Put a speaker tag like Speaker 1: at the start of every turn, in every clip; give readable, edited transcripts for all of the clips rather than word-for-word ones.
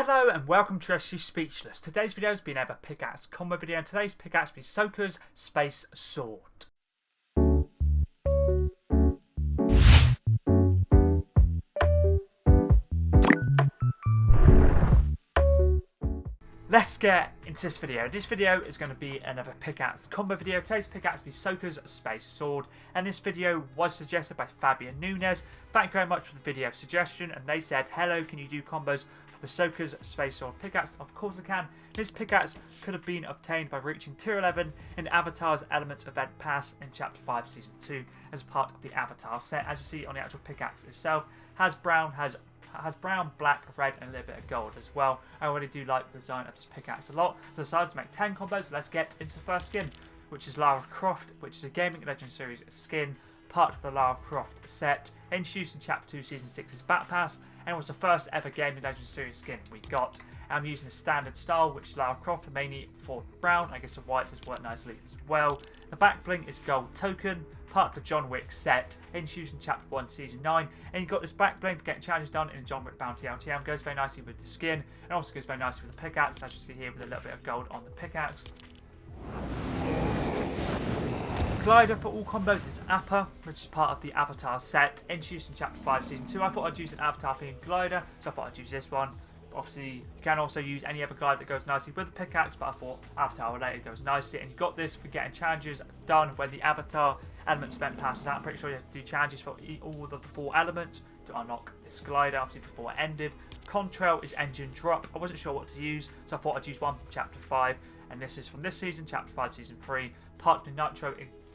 Speaker 1: Hello and welcome to Actually Speechless. Today's video has been a pickaxe combo video, and today's pickaxe will be SOKKA'S Space Sword. Let's get into this video. This video is going to be another pickaxe combo video. Today's pickaxe will be SOKKA'S Space Sword, and this video was suggested by Fabian Nunes. Thank you very much for the video suggestion, and they said, hello, can you do combos for the SOKKA'S Space Sword pickaxe? Of course I can. This pickaxe could have been obtained by reaching tier 11 in Avatar's Elements Event Pass in Chapter 5 Season 2 as part of the Avatar set. As you see on the actual pickaxe itself, has brown, black, red, and a little bit of gold as well. I already do like the design of this pickaxe a lot, so I decided to make 10 combos. So let's get into the first skin, which is Lara Croft, which is a Gaming Legend Series skin, part of the Lara Croft set, introduced in Chapter 2 Season 6's Battle Pass, and was the first ever Gaming Legend Series skin we got. I'm using a standard style, which is Lara Croft, mainly for brown. I guess the white does work nicely as well. The back bling is gold token, part of the John Wick set, introduced in Chapter 1 Season 9. And you've got this back bling for getting challenges done in a John Wick Bounty LTM. Goes very nicely with the skin, and also goes very nicely with the pickaxe, as you see here with a little bit of gold on the pickaxe. Glider for all combos is Appa, which is part of the Avatar set, introduced in Chapter 5 Season 2. I thought I'd use an Avatar themed glider, so I thought I'd use this one. Obviously, you can also use any other glider that goes nicely with the pickaxe, but I thought Avatar related goes nicely. And you got this for getting challenges done when the Avatar Elements Event Pass was out. I'm pretty sure you have to do challenges for all of the 4 elements to unlock this glider, obviously before it ended. Contrail is engine drop. I wasn't sure what to use, so I thought I'd use one from Chapter 5. And this is from this season, Chapter 5 Season 3, part of the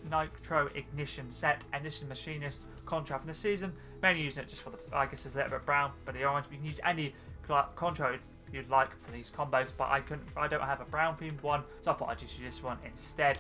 Speaker 1: Nitro Ignition set, and this is Machinist contrail from this season. Mainly using it just for the, I guess there's a little bit of brown, but the orange. You can use any contrail you'd like for these combos, but I don't have a brown themed one, so I thought I'd just use this one instead.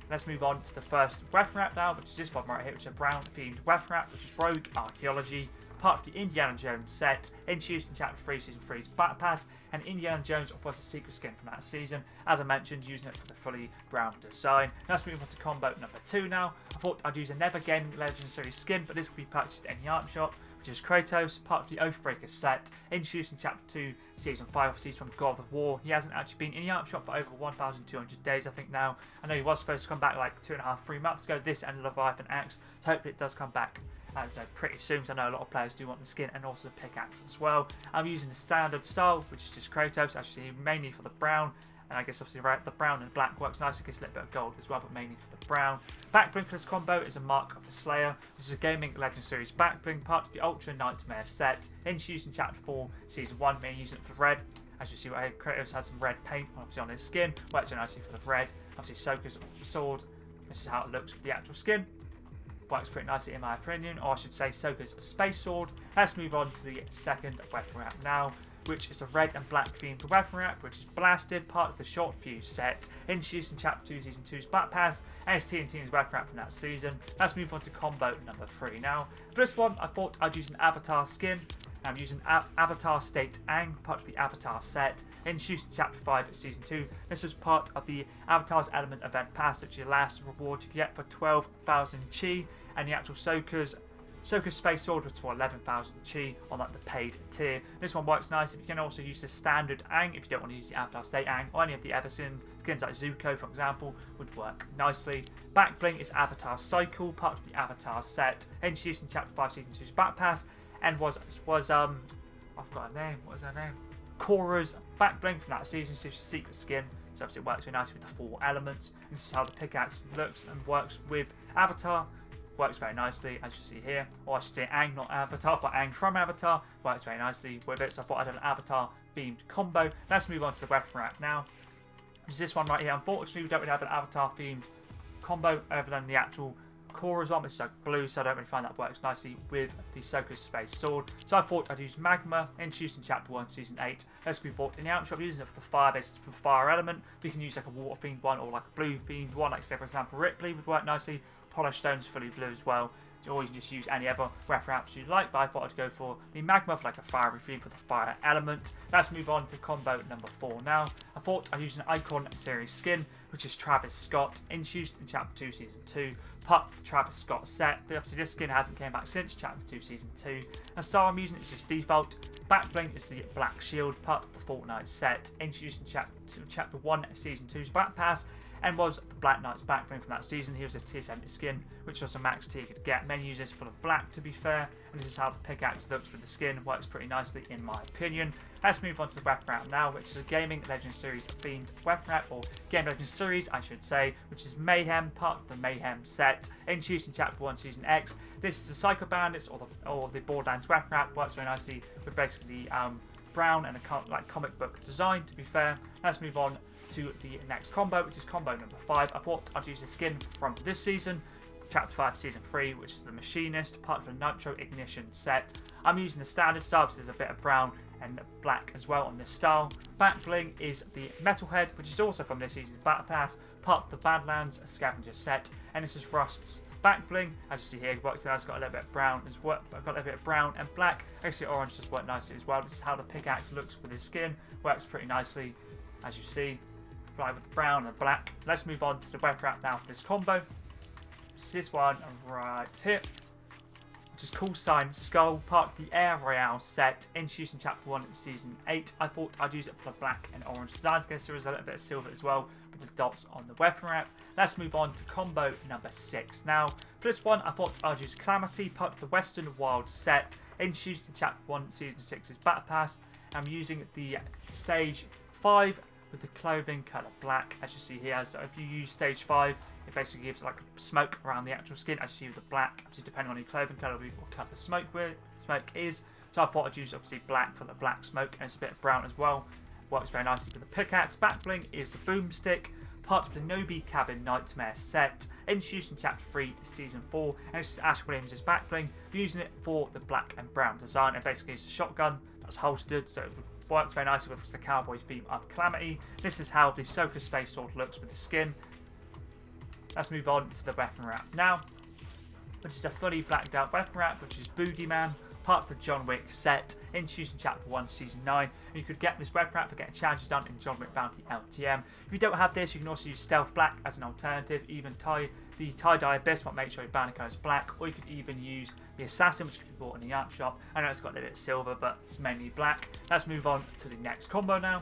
Speaker 1: Let's move on to the first weapon wrap now, which is this one right here, which is a brown themed weapon wrap, which is Rogue Archaeology, part of the Indiana Jones set, introduced in Chapter 3 Season 3's Battle Pass, and Indiana Jones was a secret skin from that season. As I mentioned, using it for the fully brown design. Now let's move on to combo number 2 now. I thought I'd use another Gaming Legend Series skin, but this can be purchased at any item shop, which is Kratos, part of the Oathbreaker set, introduced in Chapter 2 Season 5, obviously from God of War. He hasn't actually been in the item shop for over 1,200 days, I think now. I know he was supposed to come back like 2.5-3 months ago, this and Leviathan Axe, so hopefully it does come back pretty soon, so I know a lot of players do want the skin and also the pickaxe as well. I'm using the standard style, which is just Kratos, actually mainly for the brown, and I guess obviously the brown and black works nice. It gets a little bit of gold as well, but mainly for the brown. Back bling for this combo is a Mark of the Slayer. This is a Gaming Legend Series back bling, part of the Ultra Nightmare set, introduced in Chapter 4 Season 1, mainly using it for red. As you see, Kratos has some red paint obviously on his skin, works very nicely for the red. Obviously SOKKA'S sword, this is how it looks with the actual skin. Works pretty nicely in my opinion, or I should say SOKKA'S Space Sword. Let's move on to the second weapon wrap now, which is a red and black themed weapon wrap, which is Blasted, part of the Short Fuse set, introduced in Chapter 2 Season 2's Battle Pass, and it's TNT's weapon wrap from that season. Let's move on to combo number 3 now. For this one, I thought I'd use an Avatar skin. I'm using Avatar State Aang, part of the Avatar set, introduced in Chapter 5 Season 2. This was part of the Avatar's Element Event Pass, which is the last reward you get for 12,000 chi, and the actual SOKKA'S Space Sword was for 11,000 chi on like the paid tier. This one works nice. You can also use the standard Aang if you don't want to use the Avatar State Aang, or any of the Everson skins like Zuko, for example, would work nicely. Back bling is Avatar Cycle, part of the Avatar set, introduced in Chapter 5 Season 2's Battle Pass, and was I've got a name. What is her name? Korra's back bling from that season. So it's a secret skin, so obviously it works very nicely with the 4 elements. And this is how the pickaxe looks and works with Avatar. Works very nicely, as you see here, or I should say Aang, not Avatar, but Aang from Avatar. Works very nicely with it, so I thought I'd have an Avatar themed combo. Let's move on to the weapon wrap now, which is this one right here. Unfortunately, we don't really have an Avatar themed combo other than the actual Korra's one, which is like blue, so I don't really find that works nicely with the SOKKA'S Space Sword. So I thought I'd use Magma, introduced in Chapter 1 Season 8. Let's be bought in the item shop, using it for the fire, basically for the fire element. We can use like a water themed one or like a blue themed one, like say for example Ripley would work nicely. Polished Stone's fully blue as well. Or you can just use any other weapon wraps you like, but I thought I'd go for the Magma for like a fiery theme for the fire element. Let's move on to combo number 4 now. I thought I'd use an Icon series skin, which is Travis Scott, introduced in Chapter 2 Season 2, part of the Travis Scott set. But obviously this skin hasn't came back since Chapter 2 Season 2. And style I'm using is just default. Back bling is the Black Shield, part of the Fortnite set, introduced in Chapter 1 Season 2's Back Pass, and was the Black Knight's back bling from that season. He was a tier 70 skin, which was a max tier you could get. Many use this full of black, to be fair, and this is how the pickaxe looks with the skin. Works pretty nicely in my opinion. Let's move on to the weapon wrap now, which is a Gaming Legends Series themed weapon wrap, or Game Legends Series I should say, which is Mayhem, part of the Mayhem set, introduced in Chapter 1 Season X. This is the Psycho Bandits or the Borderlands weapon wrap. Works very nicely with basically brown and a comic book design, to be fair. Let's move on to the next combo, which is combo number 5. I thought I'd use the skin from this season, Chapter 5 Season 3, which is the Machinist, part of the Nitro Ignition set. I'm using the standard style, so there's a bit of brown and black as well on this style. Back bling is the Metalhead, which is also from this season's Battle Pass, part of the Badlands Scavenger set, and this is Rust's back bling. As you see here, it works. It's got a little bit of brown as well. I've got a little bit of brown and black. Actually, orange just worked nicely as well. This is how the pickaxe looks with his skin. Works pretty nicely, as you see. Apply with brown and black. Let's move on to the weapon wrap now for this combo. It's this one right here, which is Call Sign Skull, part of the Air Royale set, introduced in Chapter 1 Season 8. I thought I'd use it for the black and orange designs, because there is a little bit of silver as well with the dots on the weapon wrap. Let's move on to combo number 6 now. For this one, I thought I'd use Calamity, part of the Western Wild set, introduced in Chapter 1 Season 6's Battle Pass. I'm using the Stage 5 with the clothing colour black, as you see here. So if you use Stage 5, it basically gives like smoke around the actual skin, as you see with the black. Obviously, depending on your clothing colour, what colour smoke is. So I thought I'd use obviously black for the black smoke, and it's a bit of brown as well. Works very nicely with the pickaxe. Back bling is the boomstick, part of the Nobi Cabin Nightmare set, introduced in Chapter 3 Season 4, and this is Ash Williams' back bling, using it for the black and brown design, and basically it's a shotgun that's holstered, so it works very nicely with the cowboy theme of Calamity. This is how the SOKKA'S Space Sword looks with the skin. Let's move on to the weapon wrap now, which is a fully blacked out weapon wrap, which is Boogeyman, part of the John Wick set, introduced in Chapter 1 Season 9. And you could get this weapon wrap for getting challenges done in John Wick Bounty LTM. If you don't have this, you can also use Stealth Black as an alternative, even the tie-dye Abyss, but make sure your bounty colour is black, or you could even use the Assassin, which can be bought in the app shop. I know it's got a little bit of silver, but it's mainly black. Let's move on to the next combo now,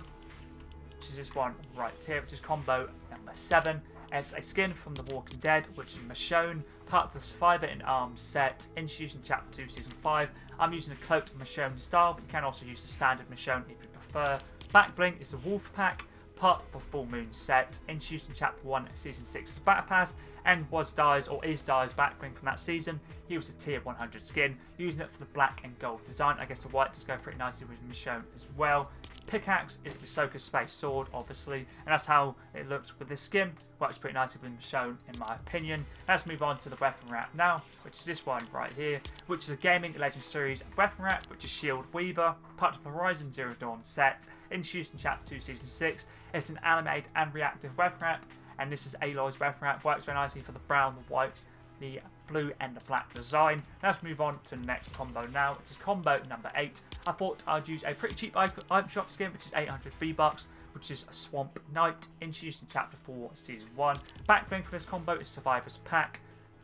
Speaker 1: which is this one right here, which is combo number 7. It's a skin from The Walking Dead, which is Michonne, part of the Survivor in Arms set, introduced in Chapter 2 Season 5. I'm using the cloaked Michonne style, but you can also use the standard Michonne if you prefer. Back bling is the Wolf Pack, part of the Full Moon set, introduced in Chapter 1 Season 6's Battle Pass, and is Dai's back bling from that season. He was a tier 100 skin, using it for the black and gold design. I guess the white does go pretty nicely with Michonne as well. Pickaxe is the SOKKA'S Space Sword, obviously, and that's how it looks with this skin. Works pretty nicely with Michonne, in my opinion. Let's move on to the weapon wrap now, which is this one right here, which is a Gaming Legends Series weapon wrap, which is Shield Weaver, part of the Horizon Zero Dawn set, introduced in Chapter 2 Season 6. It's an animated and reactive weapon wrap, and this is Aloy's weapon wrap. Works very nicely for the brown, the white, the blue and the black design. Let's move on to the next combo now, which is combo number 8. I thought I'd use a pretty cheap item shop skin, which is 800 V-Bucks, which is a Swamp Knight, introduced in Chapter 4 Season 1. Back bling for this combo is Survivor's Pack,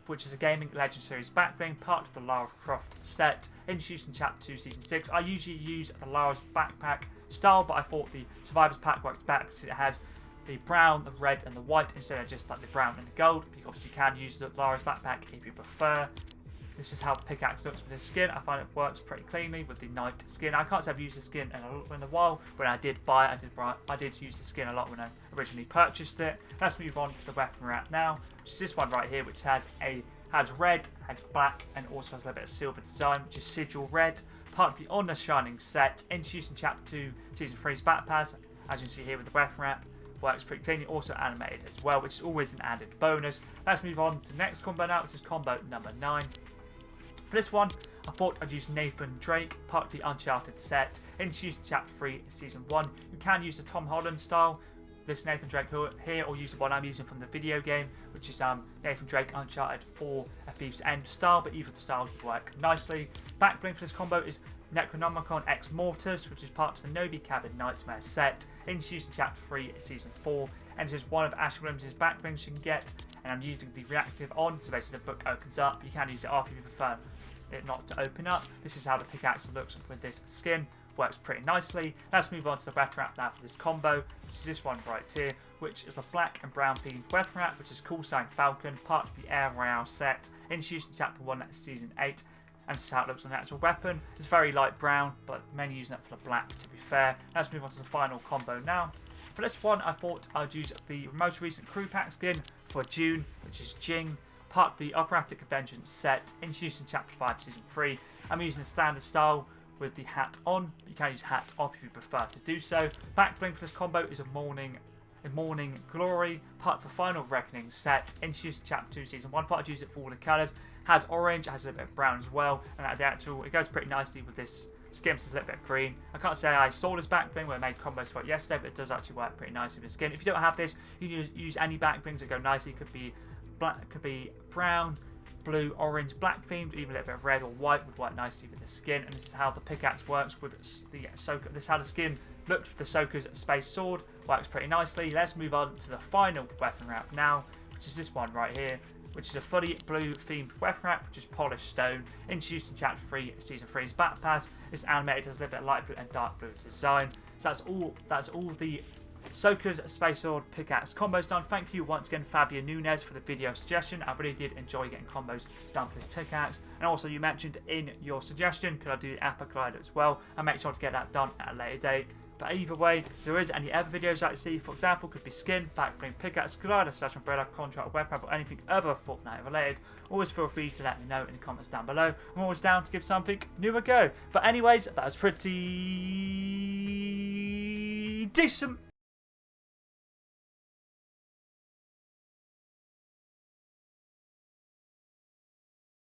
Speaker 1: which is a Gaming Legends Series back bling, part of the Lara Croft set, introduced in Chapter 2 Season 6. I usually use the Lara's backpack style, but I thought the Survivor's Pack works better because it has the brown, the red and the white instead of just like the brown and the gold. You obviously can use the Lara's backpack if you prefer. This is how the pickaxe looks with the skin. I find it works pretty cleanly with the knight skin. I can't say I've used the skin in a while. When I did buy it, I did use the skin a lot when I originally purchased it. Let's move on to the weapon wrap now, which is this one right here, which has red, has black, and also has a little bit of silver design, which is Sigil Red, part of the Honor Shining set, introduced in Chapter 2 Season 3's Battle Pass. As you can see here with the weapon wrap, works pretty cleanly, also animated as well, which is always an added bonus. Let's move on to the next combo now, which is combo number 9. For this one, I thought I'd use Nathan Drake, part of the Uncharted set, introduced in Chapter 3 Season 1. You can use the Tom Holland style, this Nathan Drake here, or use the one I'm using from the video game, which is Nathan Drake Uncharted 4 A Thief's End style, but either the styles would work nicely. Back bling for this combo is Necronomicon Ex Mortis, which is part of the Nobi Cabin Nightmare set, introduced in Chapter 3, Season 4, and this is one of Ash Williams' back blings you can get, and I'm using the reactive on, so basically the book opens up. You can use it off if you prefer it not to open up. This is how the pickaxe looks with this skin. Works pretty nicely. Let's move on to the weapon wrap now for this combo, which is this one right here, which is a black and brown themed weapon wrap, which is Call Sign Falcon, part of the Air Royale set, introduced in Chapter 1, Season 8, and this is how it looks on the actual weapon. It's very light brown, but many using it for the black, to be fair. Let's move on to the final combo now. For this one, I thought I'd use the most recent crew pack skin for June, which is Jing, part of the Operatic Vengeance set, introduced in Chapter 5, Season 3. I'm using the standard style with the hat on. You can use hat off if you prefer to do so. Back bling for this combo is a Morning Glory, part of the Final Reckoning set, introduced in Chapter 2, Season 1. Thought I'd use it for all the colours. Has orange, has a little bit of brown as well, and at the actual, it goes pretty nicely with this skin, so it's a little bit of green. I can't say I saw this back bling when I made combos for it yesterday, but it does actually work pretty nicely with the skin. If you don't have this, you can use any back blings that go nicely. It could be black, could be brown, blue, orange, black themed, even a little bit of red or white would work nicely with the skin. And this is how the pickaxe works with the Sokka. This is how the skin looks with the Sokka's space sword. Works pretty nicely. Let's move on to the final weapon wrap now, which is this one right here, which is a fully blue themed weapon wrap, which is Polished Stone, introduced in Chapter 3, Season 3's Battle Pass. It's animated as a little bit light blue and dark blue design. So that's all the Sokka's Space Sword Pickaxe combos done. Thank you once again, Fabio Nunez, for the video suggestion. I really did enjoy getting combos done for this pickaxe. And also, you mentioned in your suggestion, could I do the Upper Glider as well? I'll make sure to get that done at a later date. But either way, if there is any other videos I'd like to see, for example, could be skin, back bling, pickaxe, glider, slash umbrella, contract, web wrap, or anything other Fortnite related, always feel free to let me know in the comments down below. I'm always down to give something new a go. But anyways, that was pretty decent.